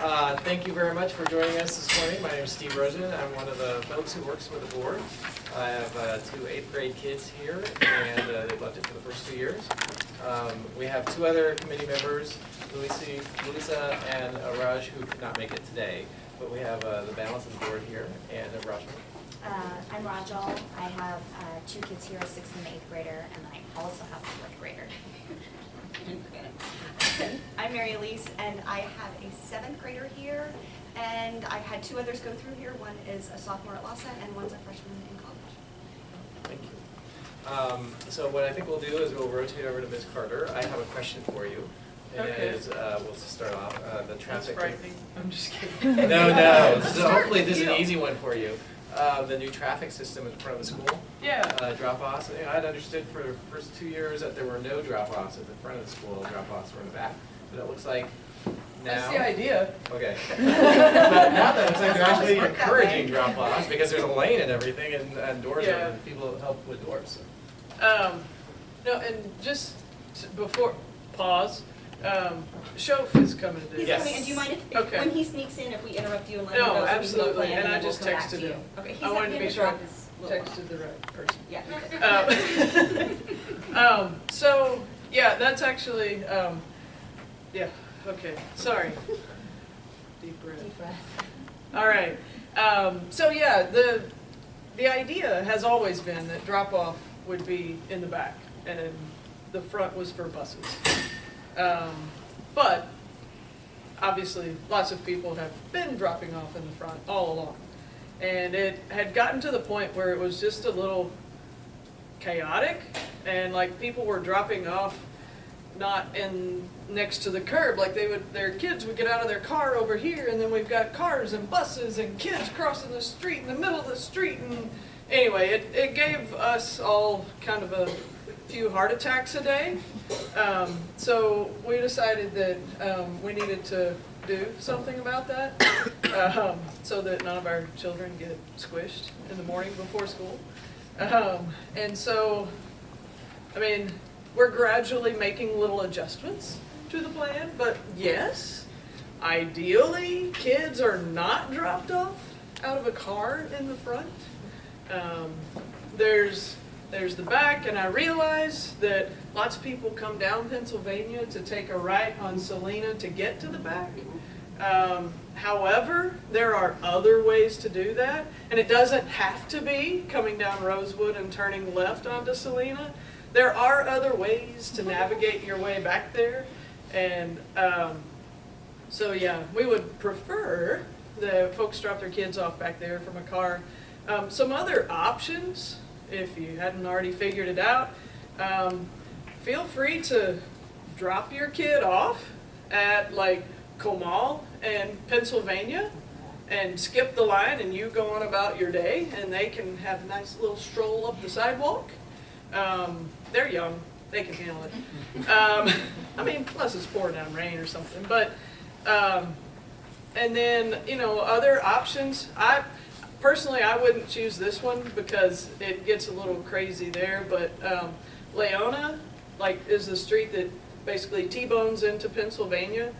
Thank you very much for joining us this morning. My name is Steve Rosen. I'm one of the folks who works with the board. I have two 8th grade kids here, and they've loved it for the first 2 years. We have 2 other committee members, Louisa and Raj, who could not make it today. But we have the balance of the board here, and Raj. I'm Rajal. I have 2 kids here, a 6th and an 8th grader, and I also have a 4th grader. I didn't forget it. I'm Mary Elise, and I have a 7th grader here, and I've had 2 others go through here. One is a sophomore at LASA, and one's a freshman in college. Thank you. So what I think we'll do is we'll rotate over to Ms. Carter. I have a question for you. Okay. We'll start off. The traffic. That's frightening. I'm just kidding. No. So hopefully this is an easy one for you. The new traffic system in front of the school. Yeah. Drop-offs. I'd understood for the first 2 years that there were no drop-offs at the front of the school. Drop-offs were in the back. But it looks like now. That's the idea. Okay. But now that it's like they're actually encouraging drop-offs because there's a lane and everything, and doors are, and people help with doors. So. No, and just before pause. Shoaf is coming to do. He's coming, and do you mind if when he sneaks in, if we interrupt you and let him know? No, absolutely. And I just we'll texted him. Okay, I wanted to be sure I texted the right person. Yeah. So yeah, that's actually yeah. Okay. Sorry. Deep breath. Deep breath. All right. So yeah, the idea has always been that drop-off would be in the back, and the front was for buses. But obviously lots of people have been dropping off in the front all along. And it had gotten to the point where it was just a little chaotic, and like people were dropping off not in next to the curb, like their kids would get out of their car over here, and then we've got cars and buses and kids crossing the street in the middle of the street. And anyway, it gave us all kind of a few heart attacks a day. So we decided that we needed to do something about that so that none of our children get squished in the morning before school. And so, I mean, we're gradually making little adjustments to the plan, but yes, ideally kids are not dropped off out of a car in the front. There's the back, and I realize that lots of people come down Pennsylvania to take a right on Salina to get to the back. However, there are other ways to do that, and it doesn't have to be coming down Rosewood and turning left onto Salina. There are other ways to navigate your way back there, and so yeah, we would prefer that folks drop their kids off back there from a car. Some other options, if you hadn't already figured it out, feel free to drop your kid off at like Comal and Pennsylvania and skip the line, and you go on about your day, and they can have a nice little stroll up the sidewalk. They're young, they can handle it. I mean, unless it's pouring down rain or something. But and then, you know, other options. Personally, I wouldn't choose this one because it gets a little crazy there, but Leona, like, is the street that basically T-bones into Pennsylvania.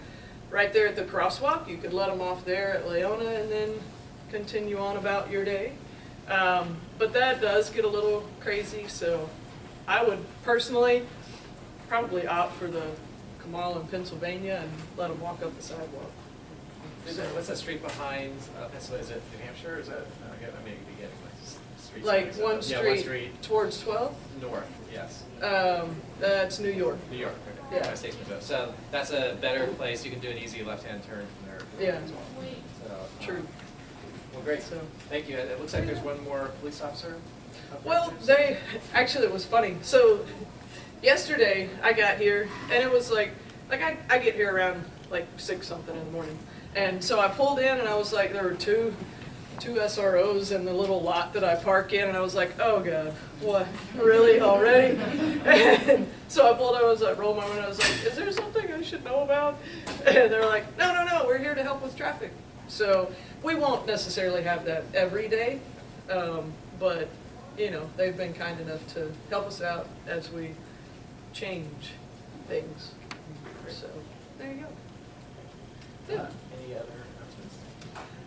Right there at the crosswalk, you could let them off there at Leona and then continue on about your day. But that does get a little crazy, so I would personally probably opt for the Comal in Pennsylvania and let them walk up the sidewalk. What's that street behind Pennsylvania? Is it New Hampshire, or is that, I may be getting my streets. Like one street, street, one street towards 12th? North, yes. That's New York. New York, okay. Yeah. So that's a better place. You can do an easy left-hand turn from there. Yeah. As well. So, True. Well, great. So, thank you. It looks like there's one more police officer. well, actually, it was funny. So yesterday I got here, and it was like I get here around like 6 something in the morning. And so I pulled in, and I was like, there were two SROs in the little lot that I park in, and I was like, oh God, what, really, already? And so I pulled over, I was like, rolled my window, I was like, is there something I should know about? And they're like, no, we're here to help with traffic. So we won't necessarily have that every day, but you know, they've been kind enough to help us out as we change things. So there you go. Yeah. Any Any other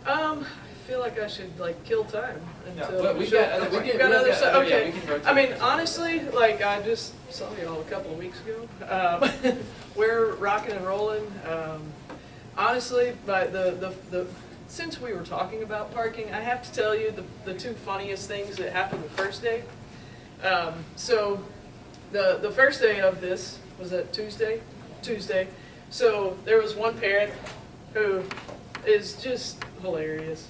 announcements? I feel like I should like kill time until but we've got other, you've got other stuff. yeah, Okay. we can rotate. I mean, honestly, like I just saw y'all a couple of weeks ago. We're rocking and rolling. Honestly, but since we were talking about parking, I have to tell you the two funniest things that happened the first day. So the first day of this was that Tuesday. So there was one parent who is just hilarious.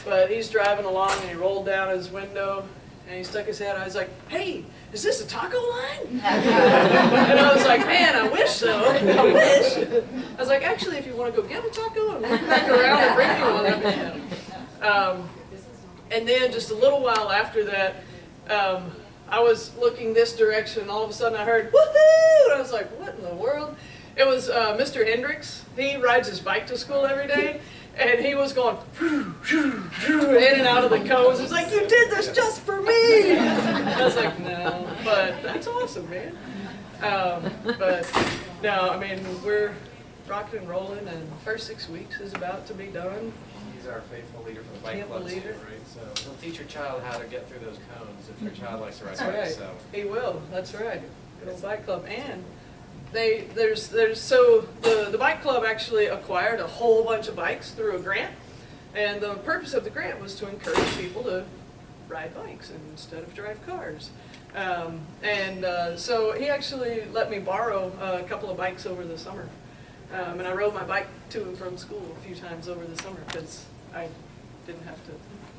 But he's driving along and he rolled down his window and he stuck his head out. I was like, "Hey, is this a taco line?" And I was like, "Man, I wish so. I wish." I was like, "Actually, if you want to go get a taco and walk back around and bring me one, that'd be fun." And then just a little while after that, I was looking this direction and all of a sudden I heard, "Woohoo!" And I was like, "What in the world?" It was Mr. Hendricks. He rides his bike to school every day. And he was going in and out of the cones. He's like, "You did this just for me." I was like, "No," but that's awesome, man. But no, I mean, we're rocking and rolling, and the first 6 weeks is about to be done. He's our faithful leader for the bike club too, right? So he'll teach your child how to get through those cones if your child likes to ride That's right. bikes. So He will. That's right. Good old bike club. And the bike club actually acquired a whole bunch of bikes through a grant, and the purpose of the grant was to encourage people to ride bikes instead of drive cars. So he actually let me borrow a couple of bikes over the summer, and I rode my bike to and from school a few times over the summer because I didn't have to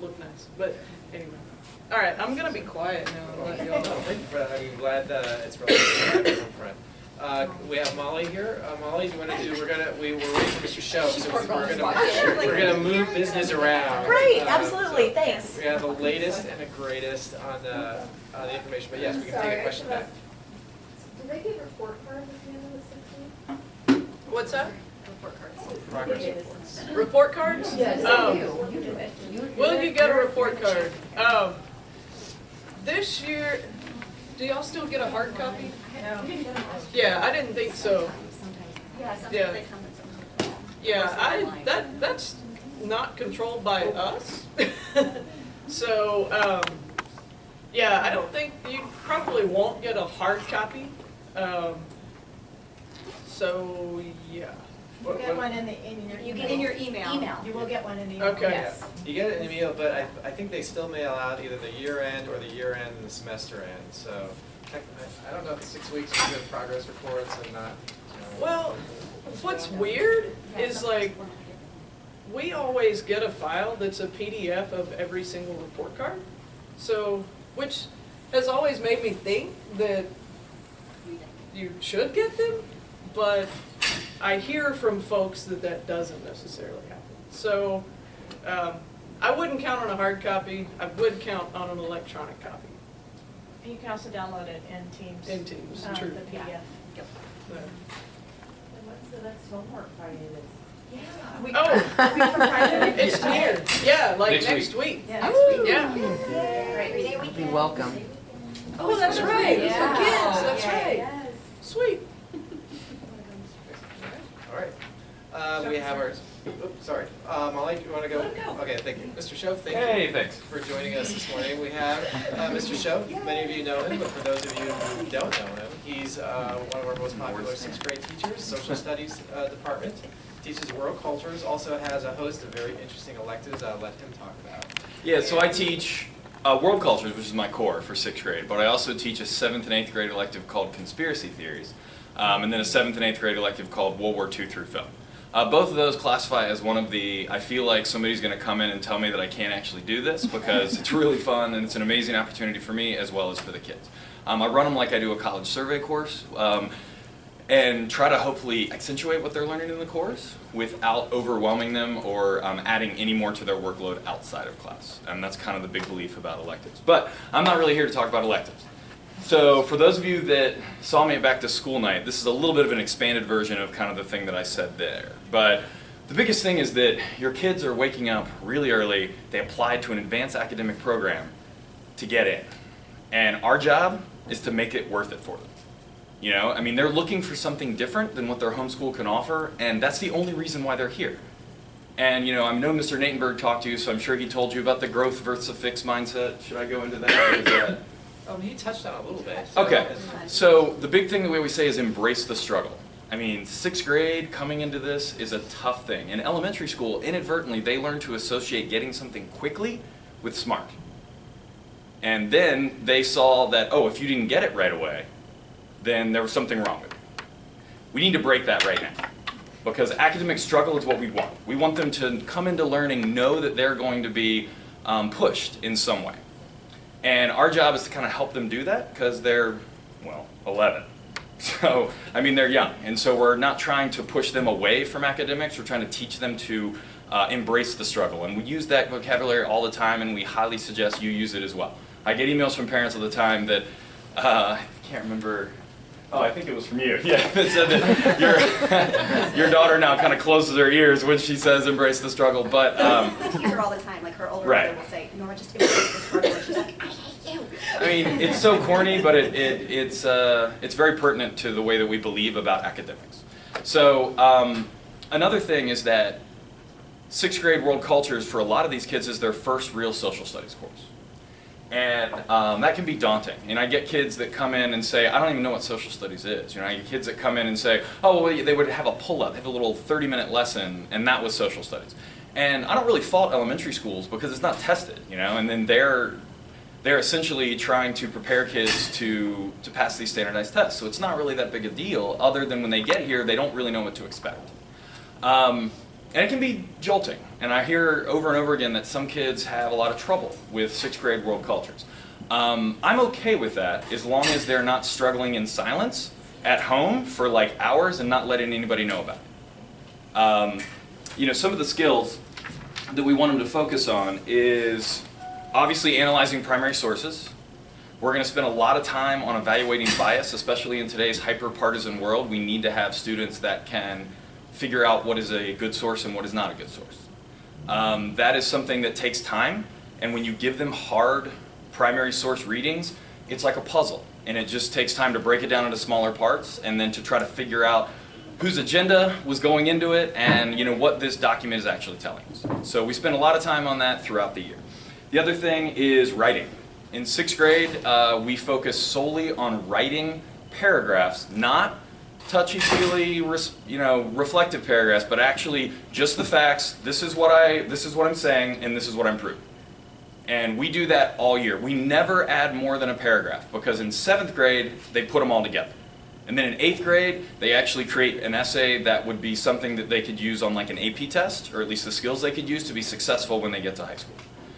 look nice. But anyway. All right, I'm gonna be quiet now and let y'all know. thank you for that. I'm glad it's relatively from front. We have Molly here. Molly, do you want to do? We're waiting for Mr. Shoaf, so we're gonna move business around. Great, absolutely, thanks. We have the latest and the greatest on the information, but yes, we can take a question back. Do they get report cards at the end of the 6 weeks? What's that? Report cards. Progress reports. Report cards? Yes, You do it. Will you get a report card? This year, do y'all still get a hard copy? Yeah, I didn't think so. Yeah, sometimes Yeah. they come and sometimes. Yeah, that's not controlled by us. So, yeah, I don't think you probably won't get a hard copy. So, yeah. You'll get one in your You email. get in your email. You will get one in the email. Okay. Yes. You get it in the email, but I think they still mail out either the year end or the year end and the semester end. So I don't know if the 6 weeks is good progress reports and not. Well, what's weird is like, we always get a file that's a PDF of every single report card. So, which has always made me think that you should get them, but I hear from folks that that doesn't necessarily happen. So, I wouldn't count on a hard copy. I would count on an electronic copy. You can also download it in Teams. In Teams, The true. PDF. Yeah. And what's the next homework Friday is? Oh, it's near. Yeah, like next week. Yeah. Yeah. Great. You're welcome. Oh, that's right. It's for kids. That's right. Yes. Sweet. All right. We have our. Oops, sorry. Molly, you want to go? Okay, thank you. Mr. Shoaf, thank you Thanks. for joining us this morning. We have Mr. Shoaf. Many of you know him, but for those of you who don't know him, he's one of our most popular 6th grade teachers, social studies department. Teaches world cultures, also has a host of very interesting electives I'll let him talk about. Yeah, so I teach world cultures, which is my core for 6th grade, but I also teach a 7th and 8th grade elective called conspiracy theories, and then a 7th and 8th grade elective called World War II through film. Both of those classify as one of the, I feel like somebody's going to come in and tell me that I can't actually do this because it's really fun and it's an amazing opportunity for me as well as for the kids. I run them like I do a college survey course. And try to hopefully accentuate what they're learning in the course without overwhelming them or adding any more to their workload outside of class. And that's kind of the big belief about electives. But I'm not really here to talk about electives. So for those of you that saw me at Back to School Night, this is a little bit of an expanded version of kind of the thing that I said there. But the biggest thing is that your kids are waking up really early. They applied to an advanced academic program to get in. And our job is to make it worth it for them. You know, I mean, they're looking for something different than what their homeschool can offer, and that's the only reason why they're here. And you know, I know Mr. Natenberg talked to you, so I'm sure he told you about the growth versus a fixed mindset. Should I go into that? Or is that... He touched on it a little bit. Okay, so the big thing that we always say is embrace the struggle. I mean, 6th grade coming into this is a tough thing. In elementary school, inadvertently, they learn to associate getting something quickly with smart. And then they saw that, oh, if you didn't get it right away, then there was something wrong with it. We need to break that right now. Because academic struggle is what we want. We want them to come into learning, know that they're going to be pushed in some way. And our job is to kind of help them do that because they're, well, 11. So, I mean, they're young. And so we're not trying to push them away from academics. We're trying to teach them to embrace the struggle. And we use that vocabulary all the time, and we highly suggest you use it as well. I get emails from parents all the time that, I can't remember, oh, I think it was from you. Yeah, that said that your daughter now kind of closes her ears when she says embrace the struggle. But I teach her all the time. Like her older right. brother will say, "Nora, just embrace the struggle." And she's like, "I hate you." I mean, it's so corny, but it's very pertinent to the way that we believe about academics. So another thing is that 6th grade world cultures for a lot of these kids is their first real social studies course. And that can be daunting. And I get kids that come in and say, I don't even know what social studies is. You know, I get kids that come in and say, oh, well, they would have a pull-up, they have a little 30-minute lesson, and that was social studies. And I don't really fault elementary schools because it's not tested, you know, and then they're essentially trying to prepare kids to pass these standardized tests. So it's not really that big a deal, other than when they get here, they don't really know what to expect. And it can be jolting. And I hear over and over again that some kids have a lot of trouble with 6th grade world cultures. I'm okay with that as long as they're not struggling in silence at home for like hours and not letting anybody know about it. You know, some of the skills that we want them to focus on is obviously analyzing primary sources. We're going to spend a lot of time on evaluating bias, especially in today's hyper-partisan world. We need to have students that can figure out what is a good source and what is not a good source. That is something that takes time, and when you give them hard primary source readings, it's like a puzzle, and it just takes time to break it down into smaller parts and then to try to figure out whose agenda was going into it and you know what this document is actually telling us. So we spend a lot of time on that throughout the year. The other thing is writing. In 6th grade, we focus solely on writing paragraphs, not touchy-feely, you know, reflective paragraphs, but actually just the facts. This is what I'm saying, and this is what I'm proving. And we do that all year. We never add more than a paragraph because in 7th grade they put them all together, and then in 8th grade they actually create an essay that would be something that they could use on like an AP test, or at least the skills they could use to be successful when they get to high school.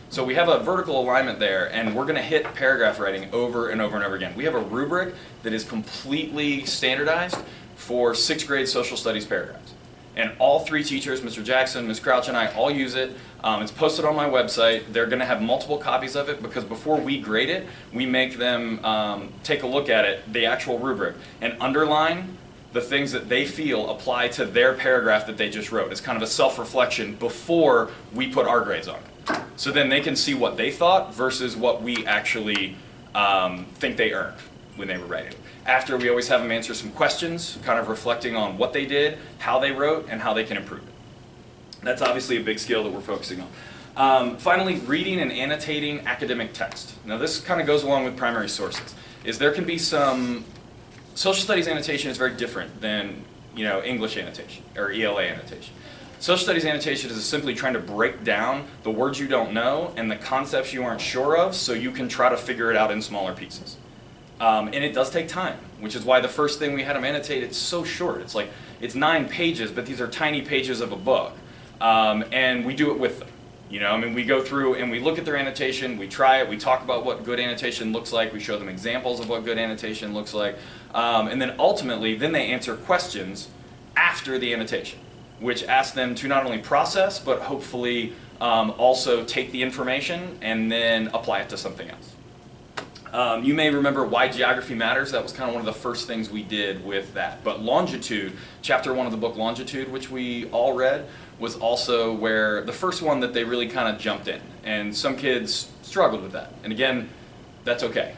So we have a vertical alignment there, and we're going to hit paragraph writing over and over and over again. We have a rubric that is completely standardized for 6th grade social studies paragraphs. And all 3 teachers, Mr. Jackson, Ms. Crouch, and I all use it. It's posted on my website. They're going to have multiple copies of it because before we grade it, we make them take a look at it, the actual rubric, and underline the things that they feel apply to their paragraph that they just wrote. It's kind of a self-reflection before we put our grades on it. So then they can see what they thought versus what we actually think they earned when they were writing. After, we always have them answer some questions, kind of reflecting on what they did, how they wrote, and how they can improve it. That's obviously a big skill that we're focusing on. Finally, reading and annotating academic text. Now this kind of goes along with primary sources. There can be some, social studies annotation is very different than English annotation or ELA annotation. Social studies annotation is simply trying to break down the words you don't know and the concepts you aren't sure of so you can try to figure it out in smaller pieces. And it does take time, which is why the first thing we had them annotate, it's so short. It's 9 pages, but these are tiny pages of a book. And we do it with them. We go through and we look at their annotation, we try it, we talk about what good annotation looks like, we show them examples of what good annotation looks like, and then ultimately, then they answer questions after the annotation, which asks them to not only process, but hopefully also take the information and then apply it to something else. You may remember why geography matters. That was kind of one of the first things we did with that. But longitude, chapter 1 of the book Longitude, which we all read, was also where the first one that they really kind of jumped in. And some kids struggled with that. And again, that's okay.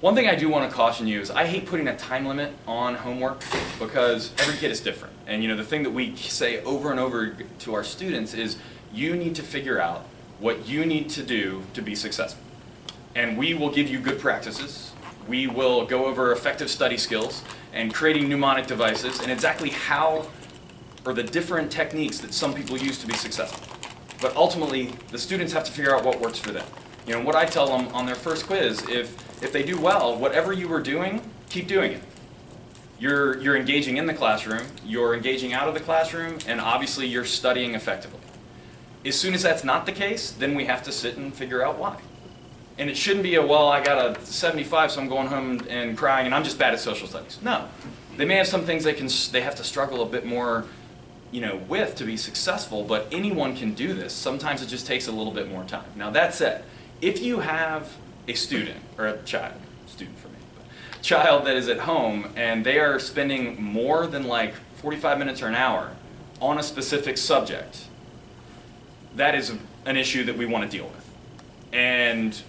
One thing I do want to caution you is I hate putting a time limit on homework because every kid is different. And you know, the thing that we say over and over to our students is you need to figure out what you need to do to be successful. And we will give you good practices. We will go over effective study skills and creating mnemonic devices and exactly how or the different techniques that some people use to be successful. But ultimately, the students have to figure out what works for them. You know, what I tell them on their first quiz, if they do well, whatever you were doing, keep doing it. You're engaging in the classroom, you're engaging out of the classroom, and obviously you're studying effectively. As soon as that's not the case, then we have to sit and figure out why. And it shouldn't be a, well, I got a 75, so I'm going home and crying, and I'm just bad at social studies. No. They may have some things they have to struggle a bit more, you know, with to be successful, but anyone can do this. Sometimes it just takes a little bit more time. Now that said, if you have a student, or a child, student for me, but child that is at home and they are spending more than like 45 minutes or an hour on a specific subject, that is an issue that we want to deal with. And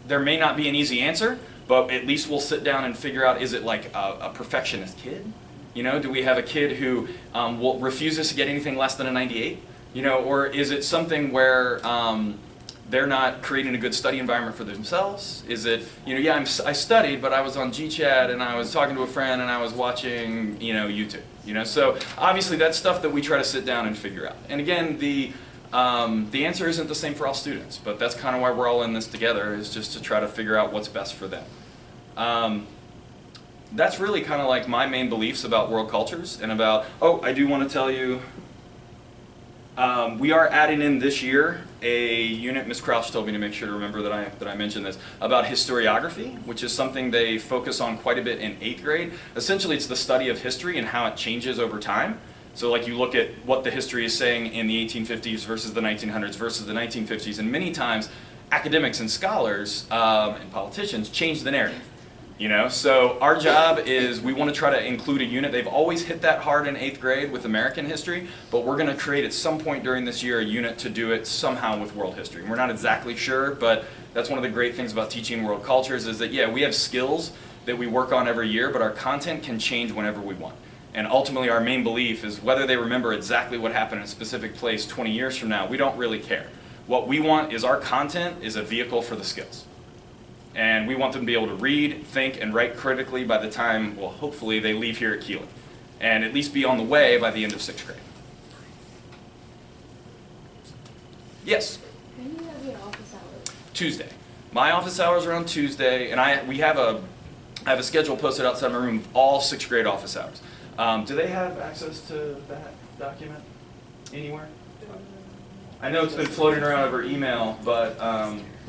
there may not be an easy answer, but at least we'll sit down and figure out, is it like a perfectionist kid? You know, do we have a kid who refuses to get anything less than a 98? You know, or is it something where they're not creating a good study environment for themselves? Is it, you know, yeah, I studied, but I was on GChat and I was talking to a friend and I was watching, you know, YouTube. You know, so obviously that's stuff that we try to sit down and figure out. And again, the answer isn't the same for all students, but that's kind of why we're all in this together, is just to try to figure out what's best for them. That's really kind of like my main beliefs about world cultures and about, oh, I do want to tell you, we are adding in this year a unit, Ms. Crouch told me to make sure to remember that I mentioned this, about historiography, which is something they focus on quite a bit in 8th grade. Essentially, it's the study of history and how it changes over time. So like you look at what the history is saying in the 1850s versus the 1900s versus the 1950s, and many times academics and scholars and politicians change the narrative. You know, so our job is we want to try to include a unit. They've always hit that hard in 8th grade with American history, but we're going to create at some point during this year a unit to do it somehow with world history. We're not exactly sure, but that's one of the great things about teaching world cultures is that, yeah, we have skills that we work on every year, but our content can change whenever we want. And ultimately our main belief is whether they remember exactly what happened in a specific place 20 years from now, we don't really care. What we want is our content is a vehicle for the skills. And we want them to be able to read, think, and write critically by the time, well, hopefully they leave here at Kealing. And at least be on the way by the end of 6th grade. Yes? When do you have your office hours? Tuesday. My office hours are on Tuesday, and I have a schedule posted outside my room of all 6th grade office hours. Do they have access to that document anywhere? I know it's been floating around over email, but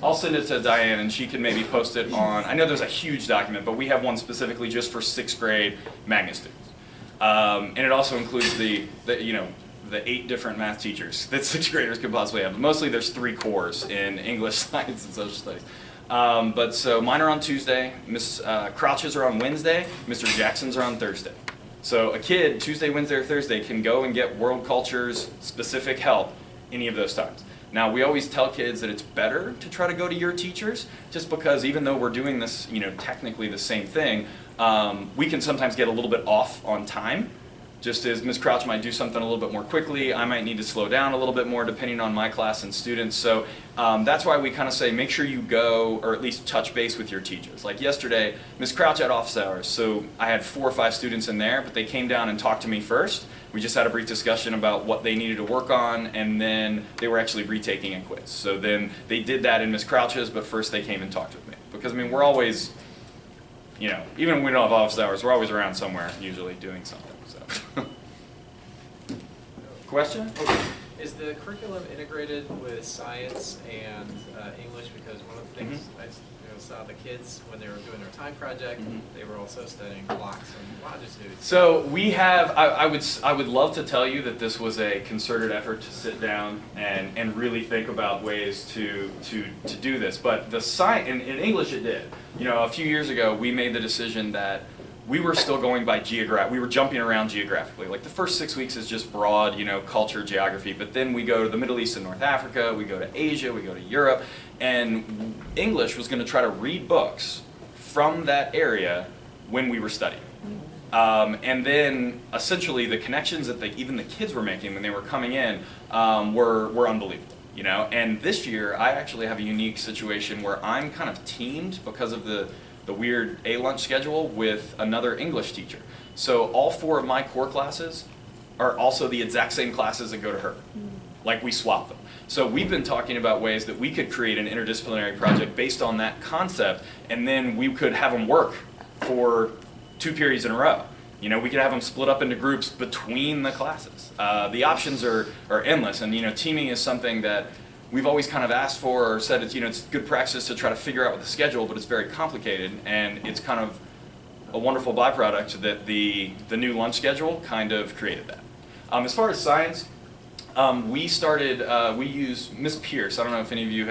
I'll send it to Diane and she can maybe post it on, I know there's a huge document, but we have one specifically just for 6th grade magnet students. And it also includes the 8 different math teachers that 6th graders could possibly have. But mostly there's 3 cores in English, science, and social studies. But so mine are on Tuesday, Miss Crouch's are on Wednesday, Mr. Jackson's are on Thursday. So a kid, Tuesday, Wednesday, or Thursday, can go and get world cultures specific help any of those times. Now, we always tell kids that it's better to try to go to your teachers, just because even though we're doing this, you know, technically the same thing, we can sometimes get a little bit off on time. Just as Ms. Crouch might do something a little bit more quickly, I might need to slow down a little bit more depending on my class and students. So that's why we kind of say make sure you go, or at least touch base with your teachers. Like yesterday, Ms. Crouch had office hours, so I had 4 or 5 students in there, but they came down and talked to me first. We just had a brief discussion about what they needed to work on, and then they were actually retaking a quiz. So then they did that in Ms. Crouch's, but first they came and talked with me. Because I mean, we're always, you know, even when we don't have office hours, we're always around somewhere, usually doing something. So. Question? Is the curriculum integrated with science and English? Because one of the things I saw the kids, when they were doing their time project, they were also studying blocks and longitudes. So we have, I would love to tell you that this was a concerted effort to sit down and really think about ways to do this. But the in English it did. You know, a few years ago we made the decision that we were still going by we were jumping around geographically. Like the first 6 weeks is just broad, you know, culture, geography, but then we go to the Middle East and North Africa, we go to Asia, we go to Europe, and English was going to try to read books from that area when we were studying. And then essentially the connections that even the kids were making when they were coming in were unbelievable. You know, and this year I actually have a unique situation where I'm kind of teamed because of the weird A-lunch schedule with another English teacher. So all 4 of my core classes are also the exact same classes that go to her. Like we swap them. So we've been talking about ways that we could create an interdisciplinary project based on that concept, and then we could have them work for 2 periods in a row. You know, we could have them split up into groups between the classes. The options are endless, and you know, teaming is something that we've always kind of asked for or said it's, you know, it's good practice to try to figure out with the schedule, but it's very complicated, and it's kind of a wonderful byproduct that the new lunch schedule kind of created that. As far as science, we use Miss Pierce. I don't know if any of you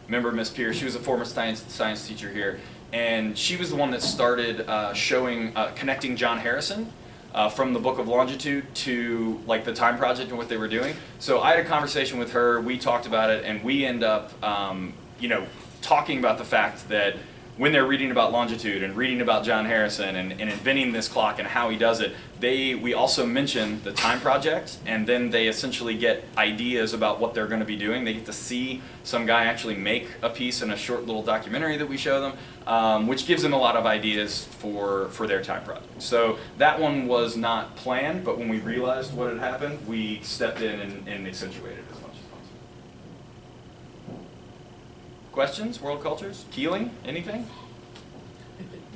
remember Miss Pierce. She was a former science teacher here. And she was the one that started connecting John Harrison from the Book of Longitude to like the Time Project and what they were doing. So I had a conversation with her, we talked about it, and we end up you know, talking about the fact that when they're reading about longitude and reading about John Harrison and inventing this clock and how he does it, we also mention the Time Project, and then they essentially get ideas about what they're going to be doing. They get to see some guy actually make a piece in a short little documentary that we show them, which gives them a lot of ideas for their Time Project. So that one was not planned, but when we realized what had happened, we stepped in and accentuated it as much as possible. Questions? World cultures? Kealing? Anything?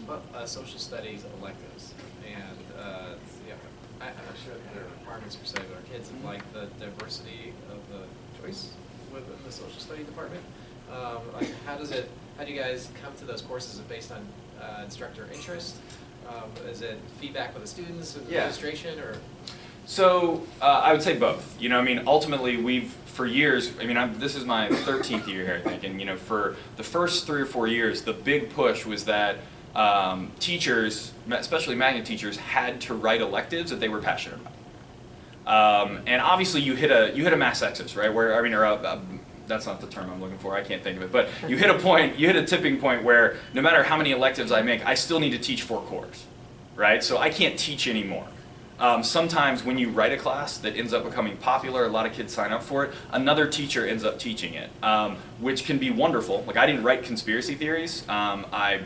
Well, social studies electives, and yeah, I'm not sure if there are requirements per se, but our kids have liked the diversity of the choice within the social study department. Like, how do you guys come to those courses? Is it based on instructor interest? Is it feedback with the students and the administration, or? So I would say both. You know, I mean, ultimately for years, I mean, this is my 13th year here, I think, and you know, for the first 3 or 4 years, the big push was that teachers, especially magnet teachers, had to write electives that they were passionate about. And obviously, you hit a mass exodus, right? Where I mean, that's not the term I'm looking for. I can't think of it. But you hit a tipping point where no matter how many electives I make, I still need to teach 4 cores, right? So I can't teach anymore. Sometimes when you write a class that ends up becoming popular, a lot of kids sign up for it, another teacher ends up teaching it, which can be wonderful. Like, I didn't write conspiracy theories. I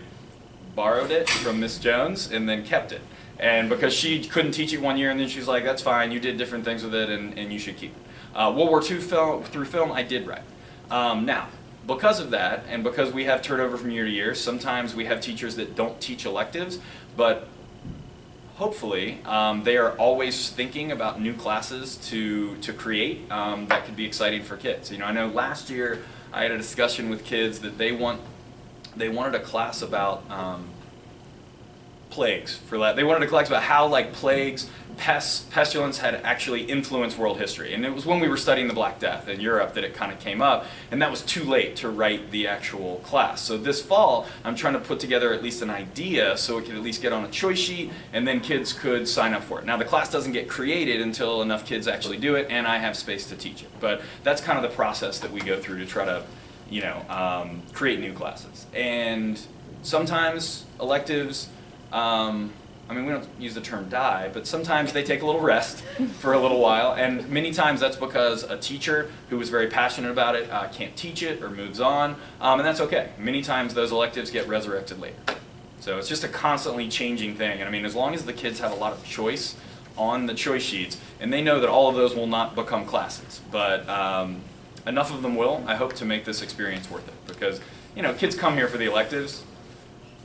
borrowed it from Miss Jones and then kept it. And because she couldn't teach it one year, and then she's like, that's fine, you did different things with it, and you should keep it. World War II through film, I did write. Now, because of that, and because we have turnover from year to year, sometimes we have teachers that don't teach electives, but hopefully they are always thinking about new classes to create that could be exciting for kids. You know, I know last year I had a discussion with kids that they wanted a class about plagues. They wanted a class about how like plagues, pestilence had actually influenced world history. And it was when we were studying the Black Death in Europe that it kind of came up, and that was too late to write the actual class. So this fall, I'm trying to put together at least an idea so it could at least get on a choice sheet, and then kids could sign up for it. Now the class doesn't get created until enough kids actually do it, and I have space to teach it. But that's kind of the process that we go through to try to, you know, create new classes. And sometimes electives, I mean, we don't use the term die, but sometimes they take a little rest for a little while, and many times that's because a teacher who was very passionate about it can't teach it or moves on, and that's okay. Many times those electives get resurrected later. So it's just a constantly changing thing, and I mean, as long as the kids have a lot of choice on the choice sheets, and they know that all of those will not become classes, but enough of them will, I hope, to make this experience worth it, because, you know, kids come here for the electives.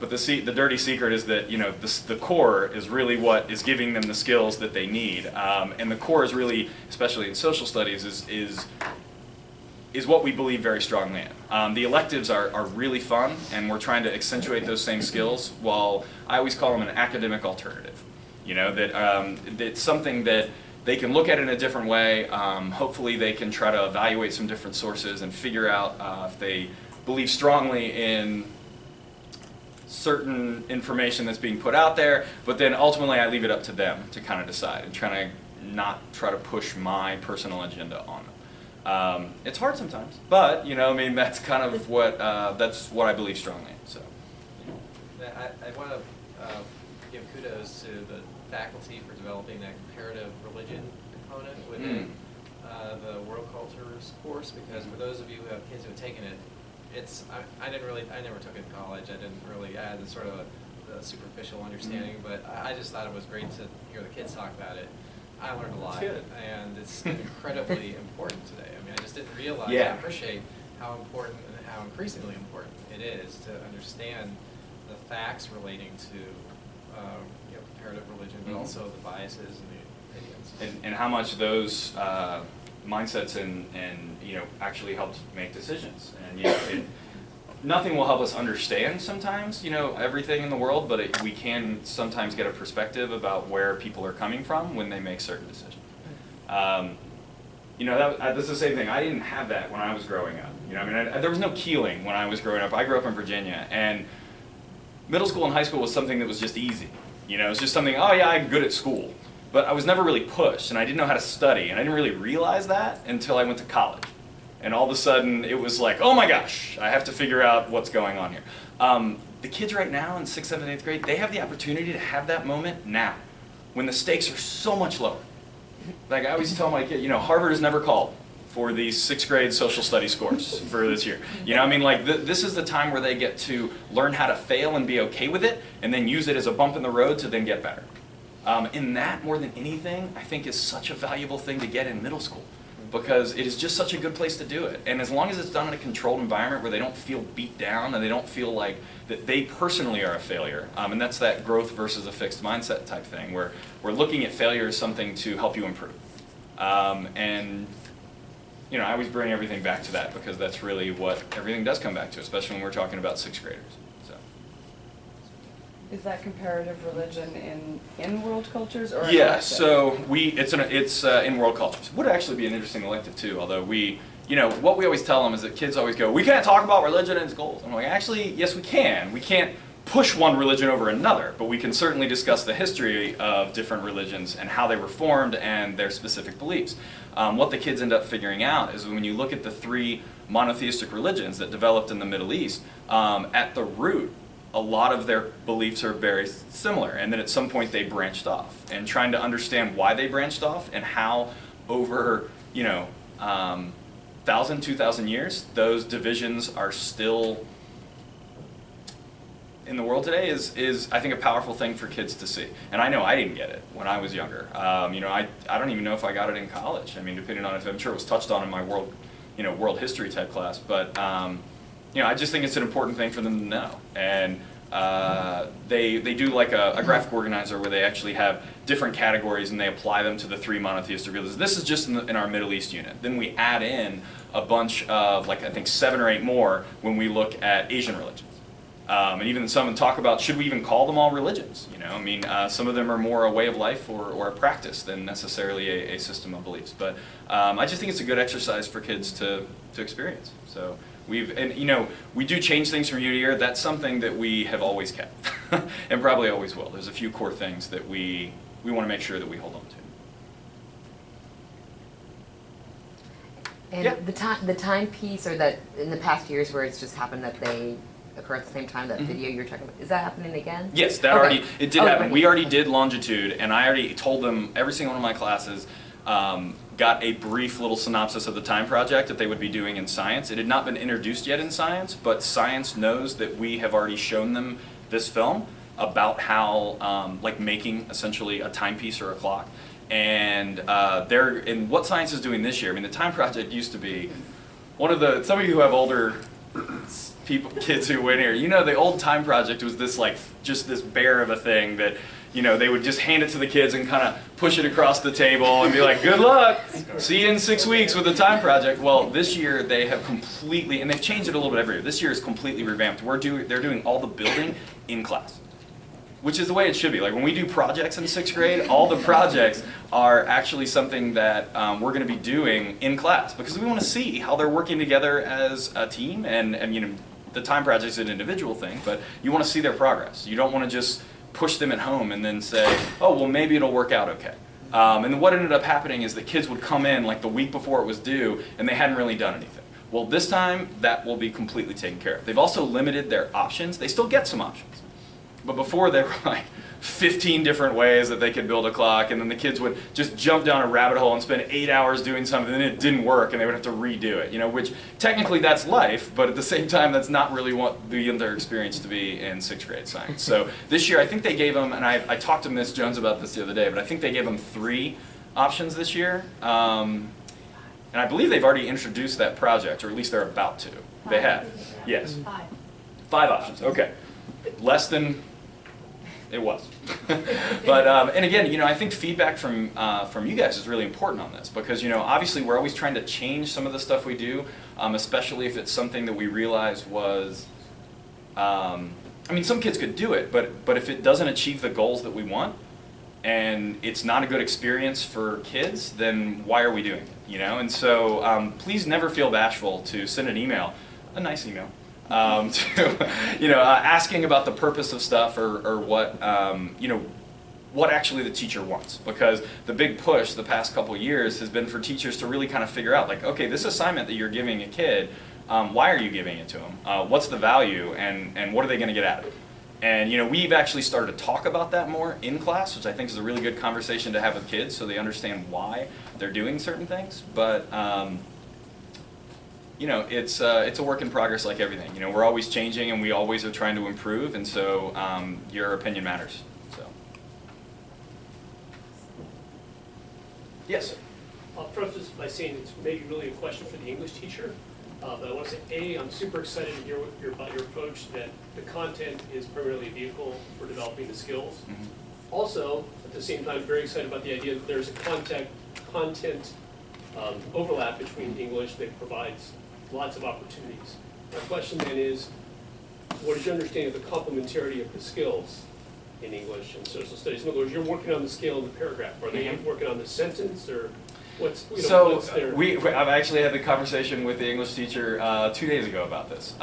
But the dirty secret is that, you know, the core is really what is giving them the skills that they need, and the core is really, especially in social studies, is what we believe very strongly in. The electives are really fun, and we're trying to accentuate those same skills. While I always call them an academic alternative, you know, that it's something that they can look at it in a different way. Hopefully, they can try to evaluate some different sources and figure out if they believe strongly in certain information that's being put out there, but then ultimately I leave it up to them to kind of decide and try to not try to push my personal agenda on them. It's hard sometimes, but you know, I mean, that's kind of what I believe strongly in. So, I want to give kudos to the faculty for developing that comparative religion component within the world cultures course, because for those of you who have kids who have taken it, I never took it in college. I didn't really, I had sort of a superficial understanding, but I just thought it was great to hear the kids talk about it. I learned a lot, and it's incredibly important today. I mean, I just didn't realize and appreciate how important and how increasingly important it is to understand the facts relating to comparative religion, but also the biases and the opinions. And how much those mindsets and actually helped make decisions. And nothing will help us understand sometimes everything in the world, but we can sometimes get a perspective about where people are coming from when they make certain decisions. That's the same thing. I didn't have that when I was growing up. There was no Kealing when I was growing up. I grew up in Virginia, and middle school and high school was something that was just easy. It was just something, oh yeah, I'm good at school. But I was never really pushed, and I didn't know how to study, and I didn't really realize that until I went to college. And all of a sudden, it was like, oh my gosh, I have to figure out what's going on here. The kids right now in 6th, 7th, 8th grade, they have the opportunity to have that moment now, when the stakes are so much lower. Like I always tell my kid, Harvard has never called for these 6th grade social studies scores for this year. This is the time where they get to learn how to fail and be okay with it, and then use it as a bump in the road to then get better. And that, more than anything, I think is such a valuable thing to get in middle school, because it is just such a good place to do it. And as long as it's done in a controlled environment where they don't feel beat down and they don't feel like that they personally are a failure, and that's that growth versus a fixed mindset type thing, where we're looking at failure as something to help you improve. I always bring everything back to that, because that's really what everything does come back to, especially when we're talking about 6th graders. Is that comparative religion in world cultures or? Yeah, so it's in world cultures. Would actually be an interesting elective too. Although what we always tell them is that kids always go, we can't talk about religion in schools. I'm like, actually, yes, we can. We can't push one religion over another, but we can certainly discuss the history of different religions and how they were formed and their specific beliefs. What the kids end up figuring out is when you look at the 3 monotheistic religions that developed in the Middle East, at the root, a lot of their beliefs are very similar, and then at some point they branched off. And trying to understand why they branched off and how over 1,000, 2,000 years those divisions are still in the world today is I think a powerful thing for kids to see. And I know I didn't get it when I was younger. I don't even know if I got it in college. Depending on if I'm sure it was touched on in my world history type class, but I just think it's an important thing for them to know. And they do like a graphic organizer where they actually have different categories and they apply them to the 3 monotheistic religions. This is just in our Middle East unit. Then we add in a bunch of, I think 7 or 8 more when we look at Asian religions. And even some talk about, should we even call them all religions? Some of them are more a way of life or a practice than necessarily a system of beliefs. But I just think it's a good exercise for kids to experience. So we do change things from year to year. That's something that we have always kept and probably always will. There's a few core things that we want to make sure that we hold on to. And yeah. the timepiece, or that in the past years where it's just happened that they occur at the same time, that video you're talking about, is that happening again? Yes, that okay. It did happen. We already did longitude, and I already told them, every single one of my classes got a brief little synopsis of the time project that they would be doing in science. It had not been introduced yet in science, but science knows that we have already shown them this film about how, making essentially a timepiece or a clock. And and what science is doing this year, the time project used to be some of you who have older kids who went here, the old time project was this just this bear of a thing that they would just hand it to the kids and kind of push it across the table and be like, good luck, see you in 6 weeks with the time project. Well, this year they have completely, and they've changed it a little bit every year. This year is completely revamped. They're doing all the building in class, which is the way it should be. Like when we do projects in 6th grade, all the projects are actually something that we're going to be doing in class, because we want to see how they're working together as a team. And the time project is an individual thing, but you want to see their progress. You don't want to just push them at home and then say, oh, well, maybe it'll work out okay. And what ended up happening is that kids would come in the week before it was due and they hadn't really done anything. Well, this time that will be completely taken care of. They've also limited their options. They still get some options, But before there were like 15 different ways that they could build a clock, and then the kids would just jump down a rabbit hole and spend 8 hours doing something, and it didn't work, and they would have to redo it. You know, which technically that's life, but at the same time that's not really what the entire experience to be in 6th grade science. So this year I think they gave them, and I talked to Ms. Jones about this the other day, but I think they gave them 3 options this year. And I believe they've already introduced that project, or at least they're about to. They have. Yes. 5. 5 options. Okay. Less than it was. But and again, you know, I think feedback from you guys is really important on this, because you know, obviously we're always trying to change some of the stuff we do, especially if it's something that we realize was. I mean, some kids could do it, but if it doesn't achieve the goals that we want, and it's not a good experience for kids, then why are we doing it? You know, and so please never feel bashful to send an email, a nice email, to you know, asking about the purpose of stuff, or what you know, what actually the teacher wants, because the big push the past couple years has been for teachers to really kind of figure out, like, okay, this assignment that you're giving a kid, why are you giving it to them? What's the value, and what are they going to get out of it? And you know, we've actually started to talk about that more in class, which I think is a really good conversation to have with kids, so they understand why they're doing certain things. But you know, it's a work in progress, like everything. You know, we're always changing, and we always are trying to improve, and so your opinion matters. So, yes. I'll preface by saying it's maybe really a question for the English teacher. But I want to say, A, I'm super excited to hear about your approach, that the content is primarily a vehicle for developing the skills. Mm-hmm. Also, at the same time, very excited about the idea that there's a content overlap between English that provides lots of opportunities. My question then is, what is your understanding of the complementarity of the skills in English and social studies? In other words, you're working on the scale in the paragraph. Are they working on the sentence, or what's, you know, So what's their... I've actually had the conversation with the English teacher 2 days ago about this.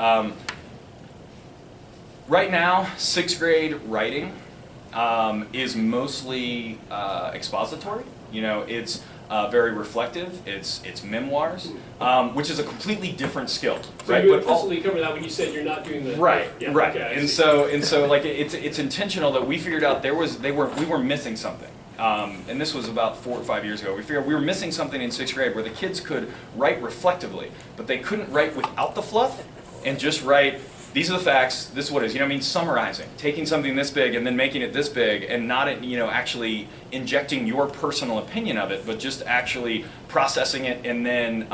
Right now, 6th grade writing is mostly expository. You know, it's very reflective. It's memoirs, which is a completely different skill, So right? you But implicitly cover that when you said you're not doing the... right, Yeah, right. okay, I And see. so like it's intentional that we figured out we were missing something. And this was about 4 or 5 years ago. We figured we were missing something in 6th grade where the kids could write reflectively, but they couldn't write without the fluff and just write, these are the facts, this is what it is. You know what I mean? Summarizing, taking something this big and then making it this big, and not, you know, actually injecting your personal opinion of it, but just actually processing it and then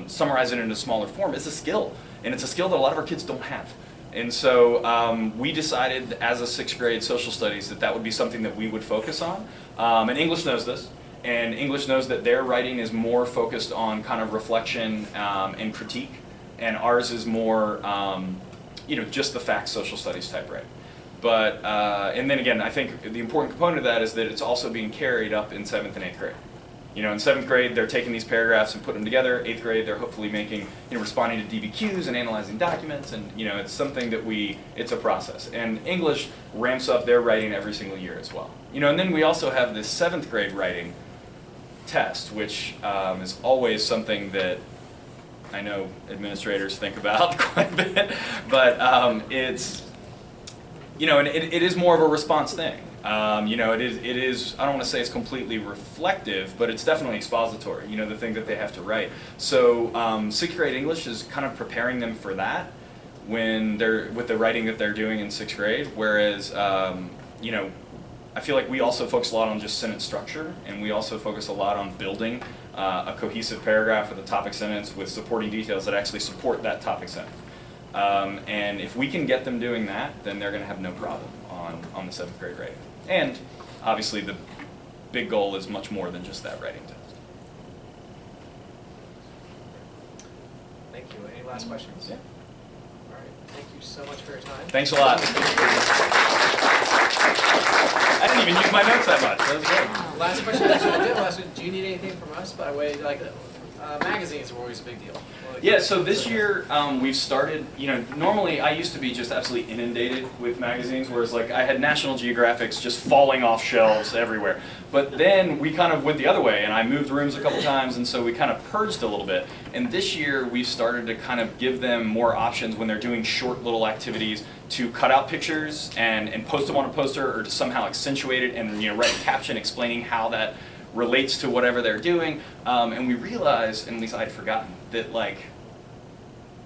summarizing it in a smaller form. It's a skill, and it's a skill that a lot of our kids don't have. And so we decided as a 6th grade social studies that would be something that we would focus on. And English knows this, and English knows that their writing is more focused on kind of reflection and critique, and ours is more, you know, just the facts social studies type writing. But, and then again, I think the important component of that is that it's also being carried up in 7th and 8th grade. You know, in 7th grade, they're taking these paragraphs and putting them together. 8th grade, they're hopefully making, you know, responding to DBQs and analyzing documents, and, you know, it's something that it's a process. And English ramps up their writing every single year as well. You know, and then we also have this 7th grade writing test, which is always something that I know administrators think about quite a bit, but it's, you know, and it is more of a response thing. You know, it is, I don't want to say it's completely reflective, but it's definitely expository, you know, the thing that they have to write. So 6th grade English is kind of preparing them for that when with the writing that they're doing in 6th grade, whereas, you know, I feel like we also focus a lot on just sentence structure, and we also focus a lot on building a cohesive paragraph with a topic sentence with supporting details that actually support that topic sentence. And if we can get them doing that, then they're going to have no problem on the 7th grade writing. And obviously the big goal is much more than just that writing test. Thank you. Any last questions? Yeah. All right. Thank you so much for your time. Thanks a lot. I didn't even use my notes that much. That was good. Last question. Actually, I did last one. Do you need anything from us by way, like, Magazines were always a big deal. Yeah, so this year we've started, normally I used to be just absolutely inundated with magazines, whereas like I had National Geographics just falling off shelves everywhere. But then we kind of went the other way and I moved rooms a couple times, and so we kind of purged a little bit. And this year we've started to kind of give them more options when they're doing short little activities to cut out pictures and post them on a poster, or to somehow accentuate it and write a caption explaining how that relates to whatever they're doing. And we realized, and at least I'd forgotten, that like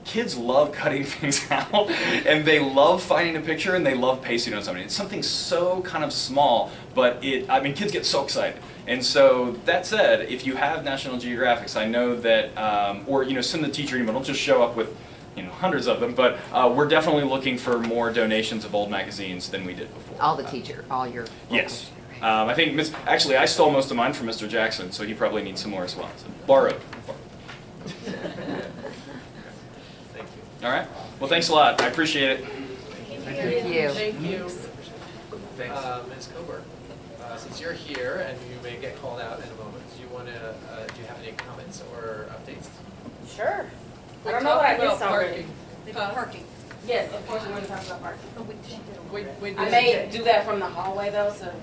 kids love cutting things out, and they love finding a picture, and they love pasting on something. It's something so kind of small, but kids get so excited. And so that said, if you have National Geographics, I know that, or send the teacher email. Don't just show up with hundreds of them, but we're definitely looking for more donations of old magazines than we did before. All your. Yes. I think, actually, I stole most of mine from Mr. Jackson, so he probably needs some more as well. So, borrowed. Thank you. All right. Well, thanks a lot. I appreciate it. Thank you. Thank you. Ms. Coburn, since you're here and you may get called out in a moment, do you have any comments or updates? Sure. We I don't know what I talked missed about already. parking. Yes, of course, we're going to talk about parking. We did. I may do that from the hallway though, so.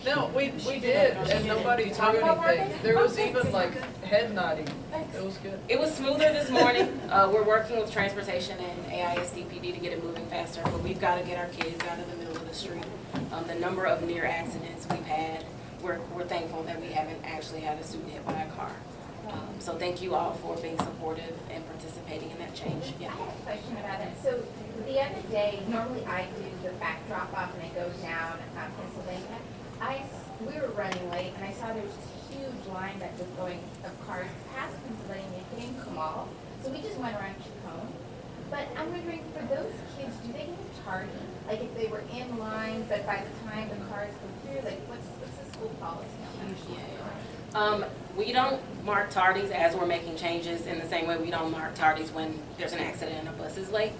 No, we did, and nobody threw talk about anything. parking? There was even like head nodding. It was good. It was smoother this morning. We're working with transportation and AISDPD to get it moving faster, but we've got to get our kids out of the middle of the street. The number of near accidents we've had, we're thankful that we haven't actually had a student hit by a car. So thank you all for being supportive and participating in that change. Yeah. I have a question about it. So the other day, normally I do the back drop off and it goes down Pennsylvania. We were running late and I saw there was this huge line that was going of cars past Pennsylvania hitting Kamal. So we just went around Chacon. But I'm wondering, for those kids, do they get tardy? Like if they were in line, but by the time the cars go through, like what's the school policy on that? We don't mark tardies as we're making changes, in the same way we don't mark tardies when there's an accident and a bus is late.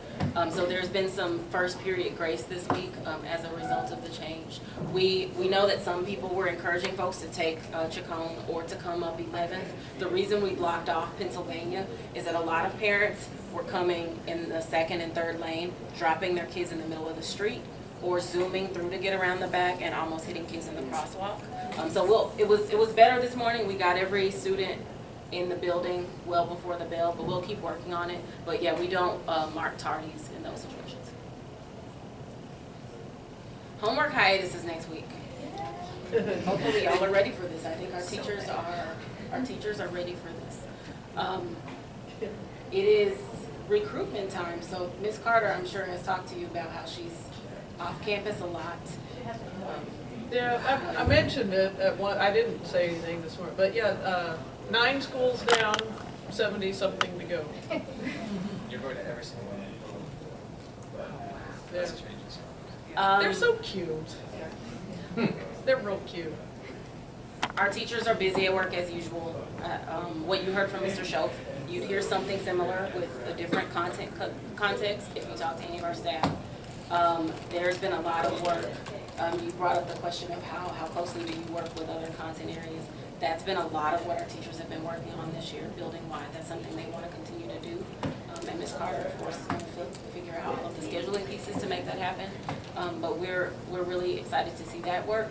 So there's been some first period grace this week as a result of the change. We know that some people were encouraging folks to take Chacon or to come up 11th. The reason we blocked off Pennsylvania is that a lot of parents were coming in the second and third lane, dropping their kids in the middle of the street, or zooming through to get around the back and almost hitting kids in the crosswalk. So it was better this morning. We got every student in the building well before the bell, but we'll keep working on it. But yeah, we don't mark tardies in those situations. Homework hiatus is next week. Hopefully y'all are ready for this. I think our teachers are ready for this. It is recruitment time, so Ms. Carter, I'm sure, has talked to you about how she's off campus a lot. Yeah, I mentioned it at one. I didn't say anything this morning, but yeah, 9 schools down, 70 something to go. You're going to every single one. Yeah. That's changes. They're so cute. They're real cute. Our teachers are busy at work as usual. What you heard from Mr. Shoaf, you'd hear something similar with a different context if you talk to any of our staff. There's been a lot of work. You brought up the question of how closely do you work with other content areas. That's been a lot of what our teachers have been working on this year, building-wide. That's something they want to continue to do. And Ms. Carter, of course, is going to figure out all of the scheduling pieces to make that happen. But we're really excited to see that work.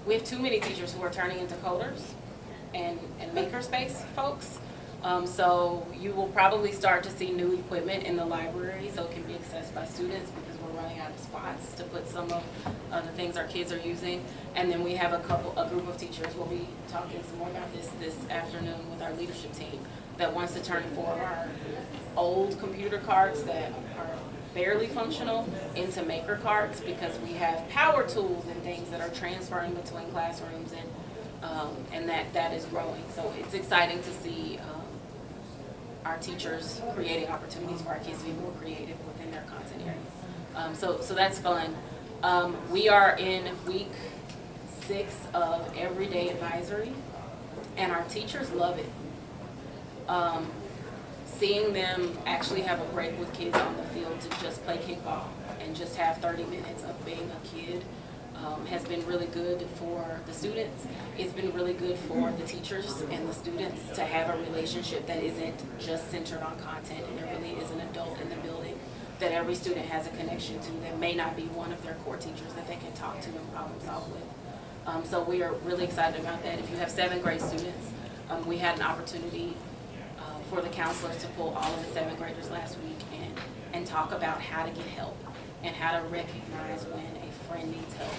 We have too many teachers who are turning into coders and makerspace folks. So you will probably start to see new equipment in the library so it can be accessed by students, because we're running out of spots to put some of the things our kids are using. And then we have a group of teachers, we'll be talking some more about this afternoon with our leadership team, that wants to turn 4 of our old computer cards that are barely functional into maker cards, because we have power tools and things that are transferring between classrooms, and that is growing. So it's exciting to see our teachers creating opportunities for our kids to be more creative within their content areas. So that's fun. We are in week 6 of everyday advisory, and our teachers love it. Seeing them actually have a break with kids on the field to just play kickball and just have 30 minutes of being a kid has been really good for the students. It's been really good for the teachers and the students to have a relationship that isn't just centered on content, and there really is an adult in the building that every student has a connection to that may not be one of their core teachers that they can talk to and problem solve with. So we are really excited about that. If you have 7th grade students, we had an opportunity for the counselors to pull all of the 7th graders last week and talk about how to get help and how to recognize when a friend needs help.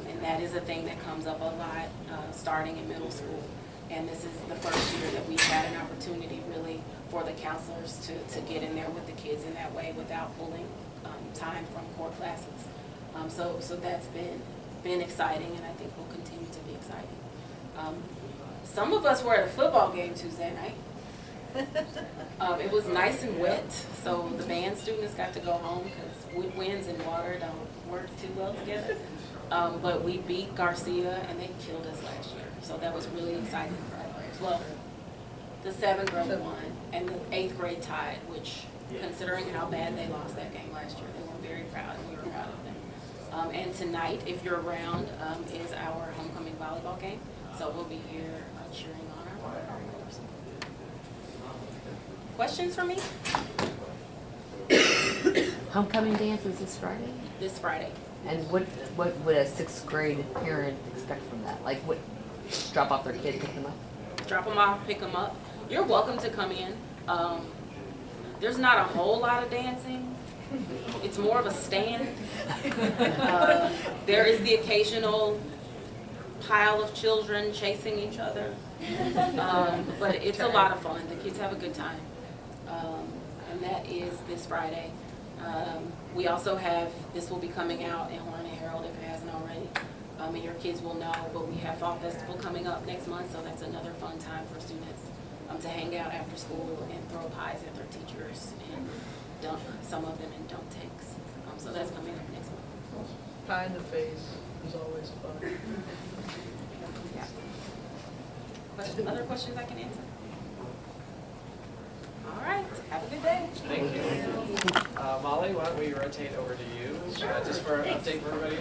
And that is a thing that comes up a lot starting in middle school. And this is the first year that we've had an opportunity really for the counselors to get in there with the kids in that way without pulling time from core classes. So that's been exciting, and I think will continue to be exciting. Some of us were at a football game Tuesday night. It was nice and wet, so the band students got to go home because woodwinds and water don't work too well together. But we beat Garcia, and they killed us last year, so that was really exciting for our players. Well, the 7th grade won, and the 8th grade tied, which, considering how bad they lost that game last year, they were very proud, and we were proud of them. And tonight, if you're around, is our homecoming volleyball game, so we'll be here cheering on our players. Questions for me? Homecoming dance is this Friday? This Friday. And what would a 6th grade parent expect from that? Like, what, drop off their kid, pick them up? Drop them off, pick them up. You're welcome to come in. There's not a whole lot of dancing. It's more of a stand. There is the occasional pile of children chasing each other. But it's a lot of fun. The kids have a good time. And that is this Friday. We also have, this will be coming out in Horn and Herald if it hasn't already. And your kids will know, but we have Fall Festival coming up next month, so that's another fun time for students to hang out after school and throw pies at their teachers and dunk some of them in dunk tanks. So that's coming up next month. Pie in the face is always fun. Yeah. Other questions I can answer? All right, have a good day. Thank you. Molly, why don't we rotate over to you, just for an update for everybody?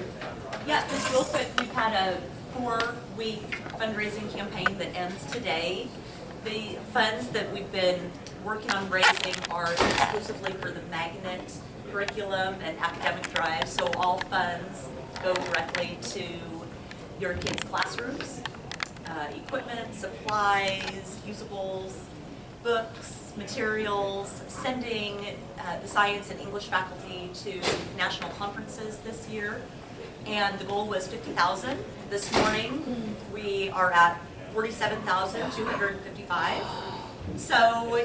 Yeah, just real quick, we've had a 4-week fundraising campaign that ends today. The funds that we've been working on raising are exclusively for the magnet curriculum and academic drive, so all funds go directly to your kids' classrooms. Equipment, supplies, usables, books, materials, sending the science and English faculty to national conferences this year. And the goal was 50,000. This morning, we are at 47,255. So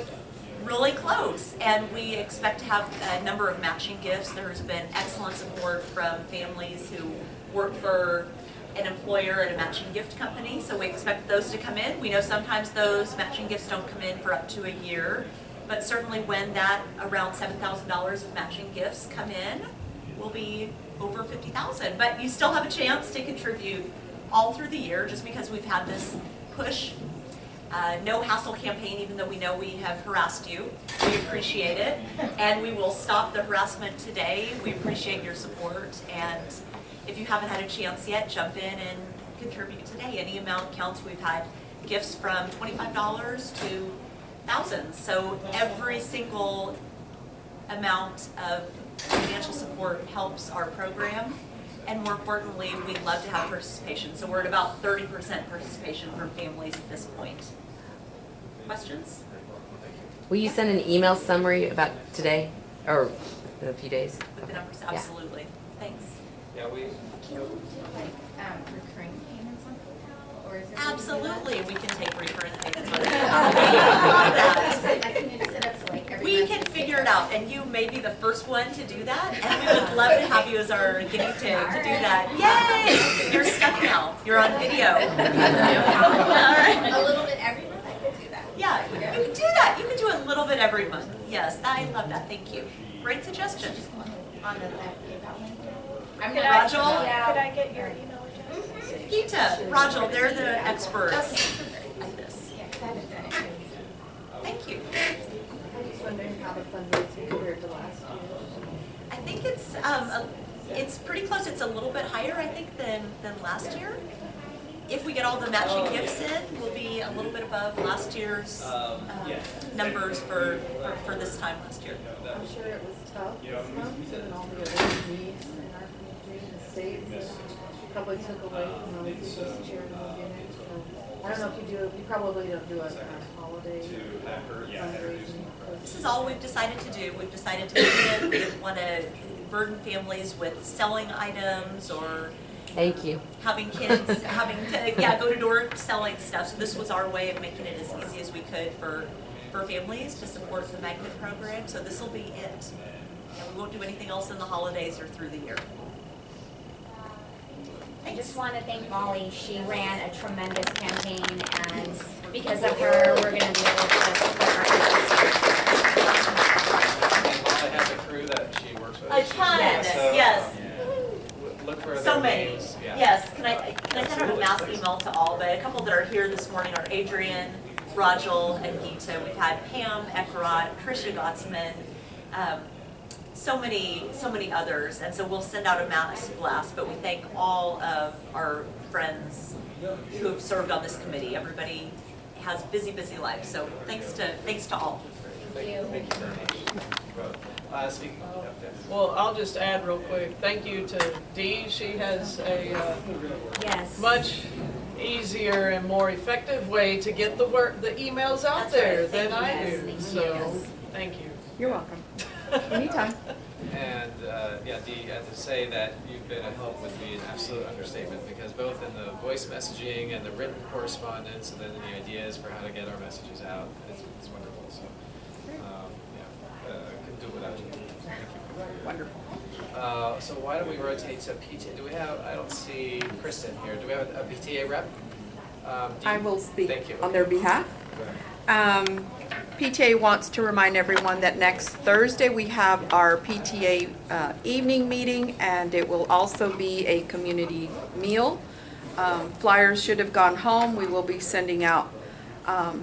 really close. And we expect to have a number of matching gifts. There's been excellent support from families who work for an employer and a matching gift company, so we expect those to come in. We know sometimes those matching gifts don't come in for up to a year, but certainly when that around $7,000 of matching gifts come in, will be over 50,000. But you still have a chance to contribute all through the year, just because we've had this push, no hassle campaign, even though we know we have harassed you. We appreciate it, and we will stop the harassment today. We appreciate your support, and if you haven't had a chance yet, jump in and contribute today. Any amount counts. We've had gifts from $25 to thousands. So every single amount of financial support helps our program. And more importantly, we love to have participation. So we're at about 30% participation from families at this point. Questions? Will you send an email summary about today or in a few days? With the numbers? Absolutely. Thanks. Yeah, Can you do like recurring payments on PayPal, or is it? Absolutely, we can take recurring payments on Like, PayPal. can you set up so like every We month can you figure it out, and you may be the first one to do that, and we would love to have you as our guinea pig to do that. Yay! You're stuck now. You're on video. All right. A little bit every month, I could do that. Yeah, you can do that. You can do a little bit every month. Yes, I love that. Thank you. Great suggestion. On the PayPal link. I'm Could gonna I- write it out. Could I get your email address? Gita, Rajal, they're the experts Okay. at this. Yeah, 'cause I haven't done it. Thank you. I'm just wondering how the fundraising compared to last year. I think it's It's pretty close. It's a little bit higher, I think, than last year. If we get all the matching gifts in, we'll be a little bit above last year's numbers for this time last year. I'm sure it was tough this month, and all the other needs in our community and the state that probably took away from those who just cheered in the beginning. So I don't know if you do, you probably don't do a holiday fundraising. This is all we've decided to do. We've decided to do it. We didn't want to burden families with selling items or Thank you. having kids having to go to door selling stuff. So this was our way of making it as easy as we could for families to support the magnet program. So this will be it. And we won't do anything else in the holidays or through the year. I just want to thank Molly. She ran a tremendous campaign, and because of her, we're going to be able to support our kids this year. And Molly has a crew that she works with. A ton, So, yes. Look for So their many. names. Yeah. Yes. Can I send out a mass email to all? But a couple that are here this morning are Adrian, Rajal, and Geeta. We've had Pam Ekerot, Tricia Gottsman, so many others. And so we'll send out a mass blast. But we thank all of our friends who have served on this committee. Everybody has busy lives. So thanks to all. Thank you very much. Speaking of that. Well, I'll just add real quick, thank you to Dee. She has a Yes. much easier and more effective way to get the emails out That's there right. than Thank I you. do. Yes, So, thank you. You're welcome. Anytime. And Dee, to say that you've been a help would be an absolute understatement, because both in the voice messaging and the written correspondence, and then the ideas for how to get our messages out, it's wonderful. So, couldn't do it without you. Thank you. Wonderful. So why don't we rotate to PTA? Do we have? I don't see Kristen here. Do we have a PTA rep? I will speak Thank you. on their behalf. Go ahead. PTA wants to remind everyone that next Thursday we have our PTA evening meeting, and it will also be a community meal. Flyers should have gone home. We will be sending out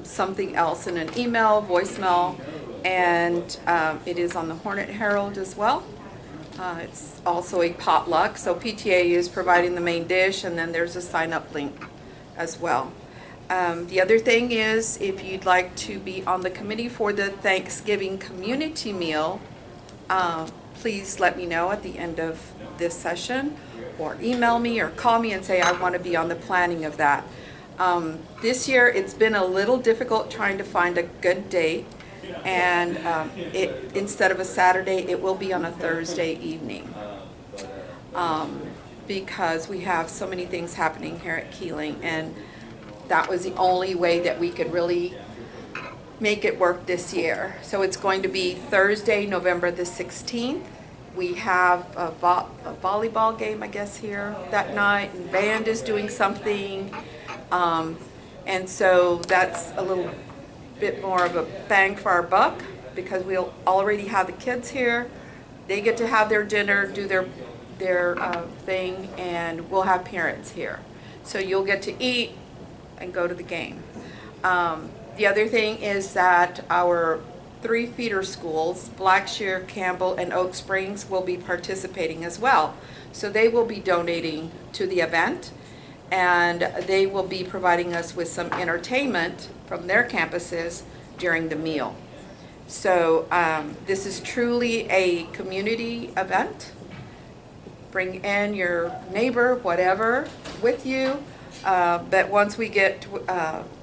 something else in an email, voicemail, and it is on the Hornet Herald as well. It's also a potluck, so PTA is providing the main dish, and then there's a sign-up link as well. The other thing is, if you'd like to be on the committee for the Thanksgiving community meal, please let me know at the end of this session, or email me or call me and say I want to be on the planning of that. This year it's been a little difficult trying to find a good date, and instead of a Saturday, it will be on a Thursday evening. Because we have so many things happening here at Kealing, and that was the only way that we could really make it work this year. So it's going to be Thursday, November the 16th. We have a volleyball game, I guess, here that night, and band is doing something. And so that's a little bit more of a bang for our buck, because we'll already have the kids here. They get to have their dinner, do their thing, and we'll have parents here. So you'll get to eat and go to the game. The other thing is that our 3 feeder schools, Blackshear, Campbell, and Oak Springs, will be participating as well. So they will be donating to the event, and they will be providing us with some entertainment from their campuses during the meal. So this is truly a community event. Bring in your neighbor, whatever, with you. But once we get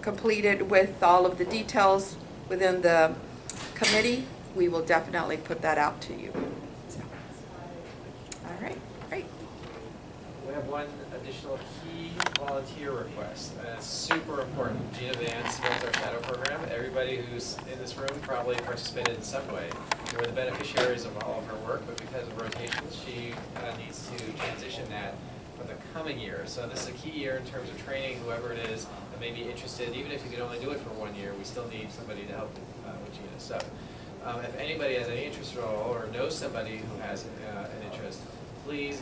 completed with all of the details within the committee, we will definitely put that out to you. So, all right, great. We have one additional key volunteer request. It's super important. Gina Vance runs our shadow program. Everybody who's in this room probably participated in some way. We're the beneficiaries of all of her work, but because of rotations, she needs to transition that for the coming year. So this is a key year in terms of training whoever it is that may be interested. Even if you can only do it for 1 year, we still need somebody to help with Gina. So if anybody has any interest at all, or knows somebody who has an interest, please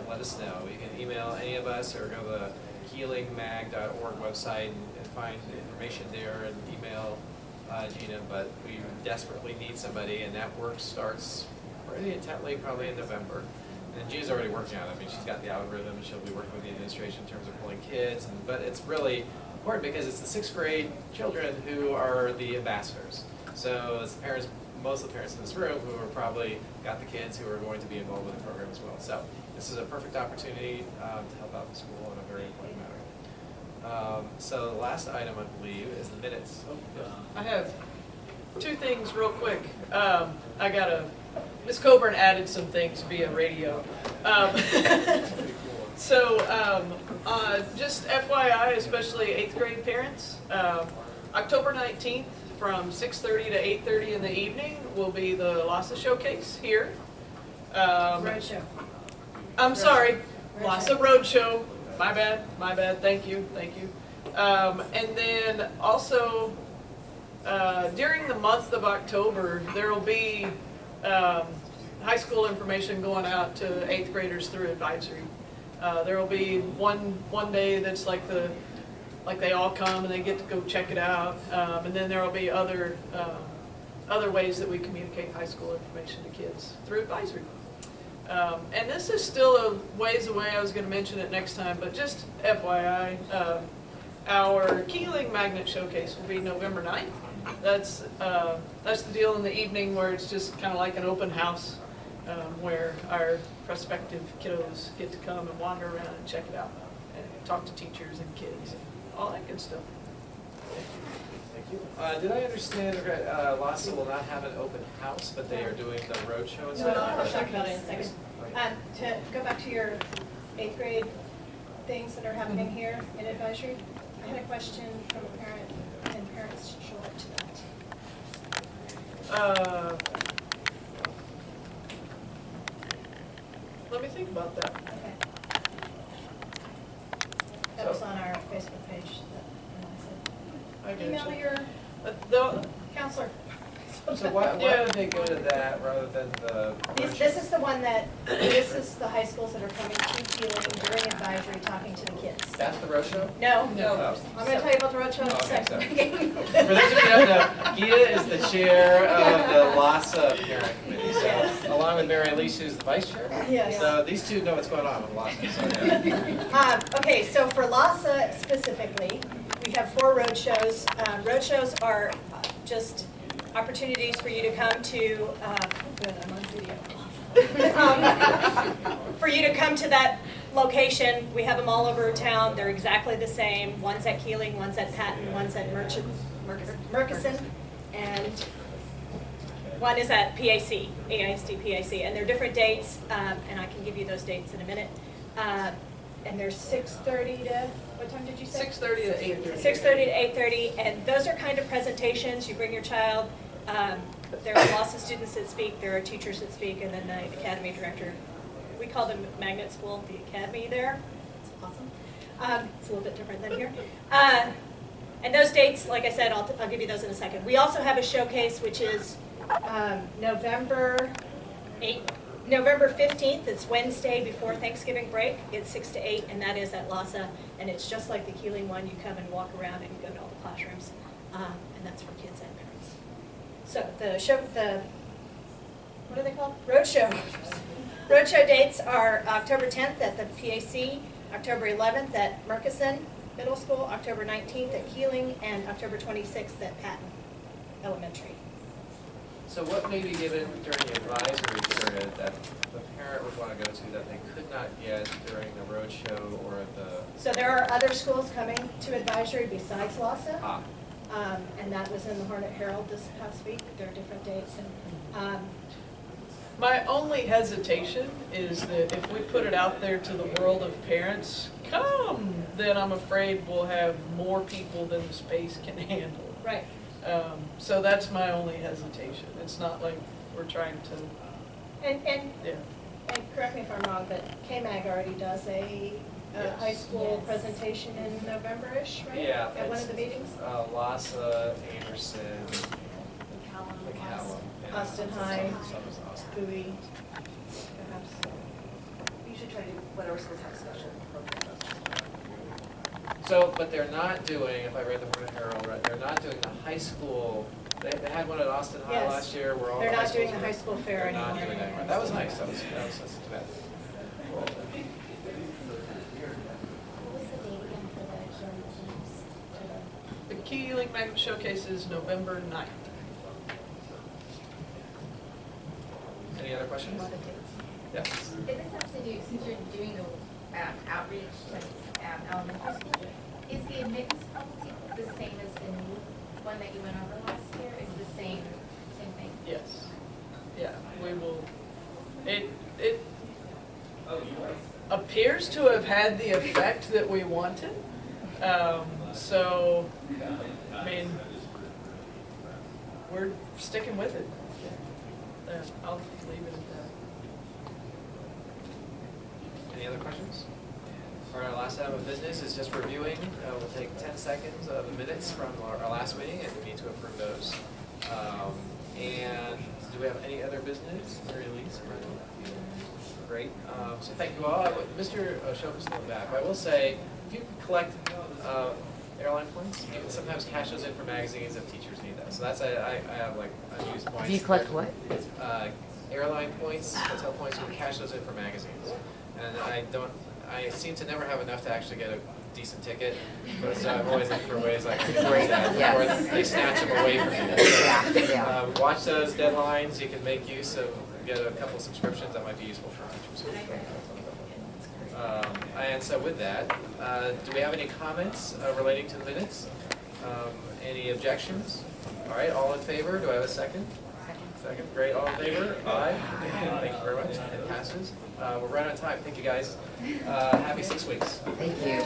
let us know. You can email any of us, or go to the KealingMag.org website and find information there, and email Gina. But we desperately need somebody, and that work starts pretty intently probably in November. and Gina's already working on it. I mean, she's got the algorithm, and she'll be working with the administration in terms of pulling kids. But it's really important because it's the 6th grade children who are the ambassadors. So it's the parents, most of the parents in this room who are probably got the kids who are going to be involved with the program as well. So this is a perfect opportunity to help out the school on a very important matter. So the last item, I believe, is the minutes. I have 2 things real quick. Ms. Coburn added some things via radio. Just FYI, especially 8th grade parents, October 19th from 6:30 to 8:30 in the evening will be the LASA showcase here. Roadshow. I'm sorry, LASA Roadshow. My bad, thank you. And then also, during the month of October, there will be high school information going out to 8th graders through advisory. There will be one day that's like they all come and they get to go check it out, and then there will be other ways that we communicate high school information to kids through advisory. And this is still a ways away. I was going to mention it next time, but just FYI, our Kealing Magnet Showcase will be November 9th. That's the deal in the evening where it's just kind of like an open house where our prospective kiddos get to come and wander around and check it out and talk to teachers and kids and all that good stuff. Thank you. Did I understand LASA will not have an open house, but they are doing the roadshow and No, stuff? I'll talk about it in a second. To go back to your 8th grade things that are happening here in advisory, I had a question from a parent, and parents should show up to that. Let me think about that. Okay. That was on our Facebook page. I get Email you. your The- counselor. So why would they go to that rather than the This is the one that, this is the high schools that are coming to Kealing during advisory, talking to the kids. That's the roadshow? No, Oh. I'm going to tell you about the roadshow in a Okay, second. For those of you who don't know, Gita is the chair of the LASA parent committee, so along with Mary Elise, who's the vice chair. Yes. So these two know what's going on with LASA. So, yeah. Okay, so for LASA specifically, we have 4 roadshows. Roadshows are just opportunities for you to come to, good, I'm on video. For you to come to that location. We have them all over town. They're exactly the same. One's at Kealing, one's at Patton, one's at Murchison, and one is at PAC, AISD PAC, and they're different dates, and I can give you those dates in a minute. And they're 6:30 to, what time did you say? 6:30 to 8:30. 6:30 to 8:30, and those are kind of presentations. You bring your child. There are lots of students that speak. There are teachers that speak, and then the academy director. We call them Magnet School, the academy there. It's awesome. It's a little bit different than here. And those dates, like I said, I'll give you those in a second. We also have a showcase, which is November 15th. It's Wednesday before Thanksgiving break. It's 6 to 8, and that is at LASA. And it's just like the Kealing one. You come and walk around, and you go to all the classrooms, and that's for kids and parents. So what are they called? Roadshow. Roadshow dates are October 10th at the PAC, October 11th at Murchison Middle School, October 19th at Kealing, and October 26th at Patton Elementary. So what may be given during the advisory period that the parent would want to go to that they could not get during the roadshow or the... So there are other schools coming to advisory besides LASA. Ah. And that was in the Hornet Herald this past week. There are different dates. And, my only hesitation is that if we put it out there to the world of parents, come, then I'm afraid we'll have more people than the space can handle. right. So that's my only hesitation. It's not like we're trying to, And yeah. And correct me if I'm wrong, but KMag already does a Yes. high school presentation in November-ish, right? Yeah. At one of the meetings? LASA, Anderson, McCallum. and Austin High. Some is Austin. Bowie, perhaps. You should try to do whatever schools have special programs. So, but they're not doing, if I read the Hornet Herald right, they're not doing the high school, they had one at Austin High Yes. last year where all the They're high not schools doing the were- high school fair They're anymore. not doing that. That was nice, that's too bad. What was the date again for the Kealing teams? The Kealing Magnet Showcase is November 9th. Any other questions? Yes. This has to do, since you're doing the outreach to elementary school, is the admittance policy the same as the new one that you went over last year? Is the same thing? Yes. Yeah, we will, it appears to have had the effect that we wanted. So, I mean, we're sticking with it. I'll leave it at that. Any other questions? All right, our last item of business is just reviewing. We'll take 10 seconds of the minutes from our last meeting, and we need to approve those. And do we have any other business? Mary Elise? Great. So thank you all. Mr. Shoaf is in the back. I will say, if you collect airline points, you can sometimes cash those in for magazines if teachers need that. So that's, I have like unused points. Do you collect what? Airline points, hotel points, you can cash those in for magazines. And I seem to never have enough to actually get a decent ticket, but so I'm always looking for ways I can do that, or they snatch them away from you. Watch those deadlines. You can make use of, get a couple subscriptions that might be useful for teachers. And so with that, do we have any comments relating to the minutes? Any objections? All right, all in favor? Do I have a second? Second, great, all in favor? Aye. Thank you very much, it passes. We're right on time, thank you guys. Happy 6 weeks. Thank you.